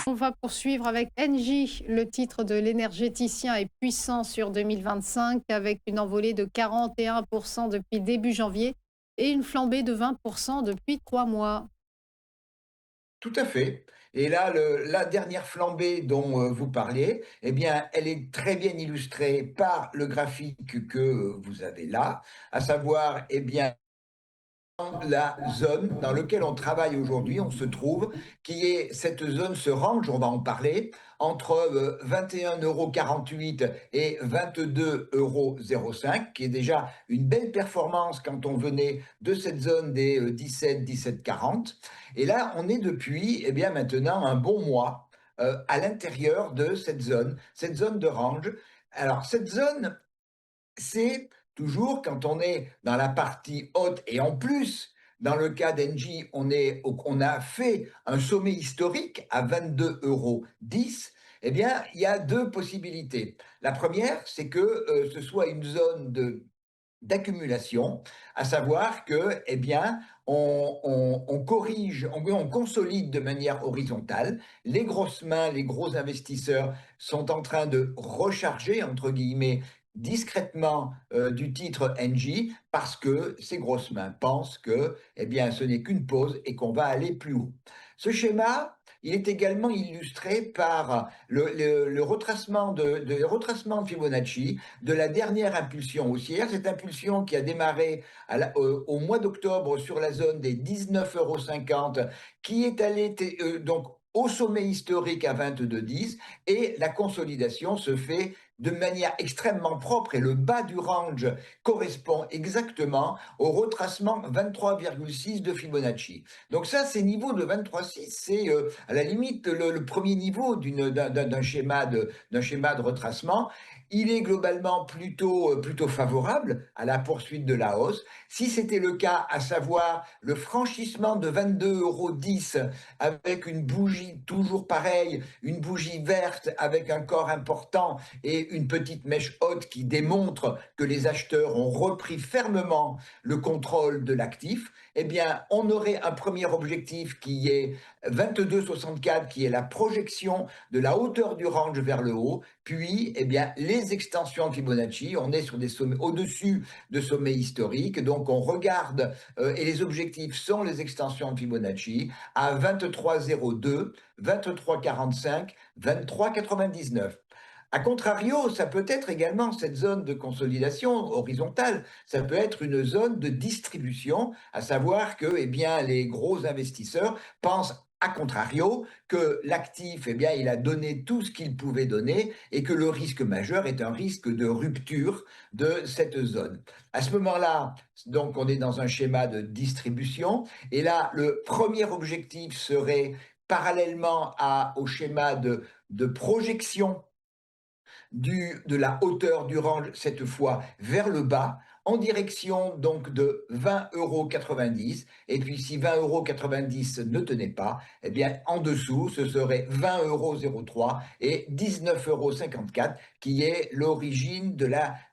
On va poursuivre avec Engie. Le titre de l'énergéticien est puissant sur 2025 avec une envolée de 41% depuis début janvier et une flambée de 20% depuis 3 mois. Tout à fait. Et là, la dernière flambée dont vous parliez, eh bien, elle est très bien illustrée par le graphique que vous avez là, à savoir, eh bien, la zone dans laquelle on travaille aujourd'hui, on se trouve, qui est cette zone, ce range, on va en parler, entre 21,48 € et 22,05 €, qui est déjà une belle performance quand on venait de cette zone des 17, 17,40. Et là, on est depuis, eh bien, maintenant un bon mois à l'intérieur de cette zone de range. Alors, cette zone, c'est toujours quand on est dans la partie haute et en plus, dans le cas d'Engie, on a fait un sommet historique à 22,10 €, eh bien, il y a deux possibilités. La première, c'est que ce soit une zone d'accumulation, à savoir que, eh bien, on corrige, on consolide de manière horizontale. Les grosses mains, les gros investisseurs sont en train de recharger, entre guillemets, discrètement du titre Engie parce que ces grosses mains pensent que, eh bien, ce n'est qu'une pause et qu'on va aller plus haut. Ce schéma, il est également illustré par le retracement le retracement de Fibonacci de la dernière impulsion haussière, cette impulsion qui a démarré au mois d'octobre sur la zone des 19,50 €, qui est allée donc au sommet historique à 22,10, et la consolidation se fait de manière extrêmement propre et le bas du range correspond exactement au retracement 23,6 de Fibonacci. Donc ça, ces niveaux de 23,6, c'est à la limite le premier niveau d'un schéma de retracement. Il est globalement plutôt favorable à la poursuite de la hausse. Si c'était le cas, à savoir le franchissement de 22,10 € avec une bougie toujours pareille, une bougie verte avec un corps important et une petite mèche haute qui démontre que les acheteurs ont repris fermement le contrôle de l'actif, eh bien, on aurait un premier objectif qui est 22,64, qui est la projection de la hauteur du range vers le haut, puis, eh bien, les extensions de Fibonacci, on est sur des sommets au-dessus de sommets historiques, donc on regarde, et les objectifs sont les extensions de Fibonacci à 23,02, 23,45, 23,99. A contrario, ça peut être également cette zone de consolidation horizontale, ça peut être une zone de distribution, à savoir que, eh bien, les gros investisseurs pensent a contrario que l'actif, eh bien, il a donné tout ce qu'il pouvait donner et que le risque majeur est un risque de rupture de cette zone. À ce moment-là, donc, on est dans un schéma de distribution et là, le premier objectif serait parallèlement au schéma de projection de la hauteur du range, cette fois vers le bas, en direction donc de 20,90 €. Et puis si 20,90 € ne tenait pas, eh bien en dessous, ce serait 20,03 € et 19,54 € qui est l'origine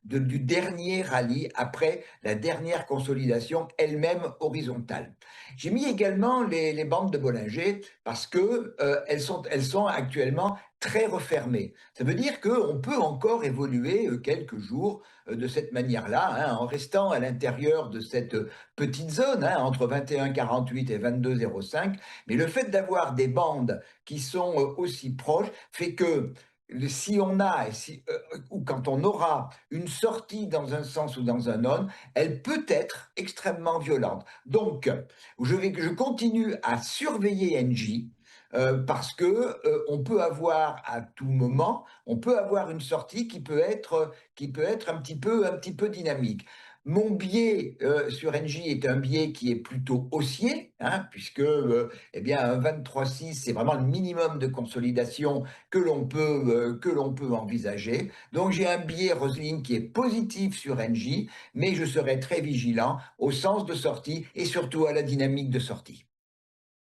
du dernier rallye après la dernière consolidation elle-même horizontale. J'ai mis également les bandes de Bollinger parce que elles sont actuellement très refermées. Ça veut dire qu'on peut encore évoluer quelques jours de cette manière-là, hein, en restant à l'intérieur de cette petite zone, hein, entre 21,48 et 22,05. Mais le fait d'avoir des bandes qui sont aussi proches fait que si on a, ou quand on aura une sortie dans un sens ou dans un autre, elle peut être extrêmement violente. Donc, je continue à surveiller NJ, parce que on peut avoir à tout moment, on peut avoir une sortie qui peut être un petit peu dynamique. Mon biais sur NJ est un biais qui est plutôt haussier, hein, puisque eh bien, un 23,6, c'est vraiment le minimum de consolidation que l'on peut envisager. Donc j'ai un biais, Roselyne, qui est positif sur NJ, mais je serai très vigilant au sens de sortie et surtout à la dynamique de sortie.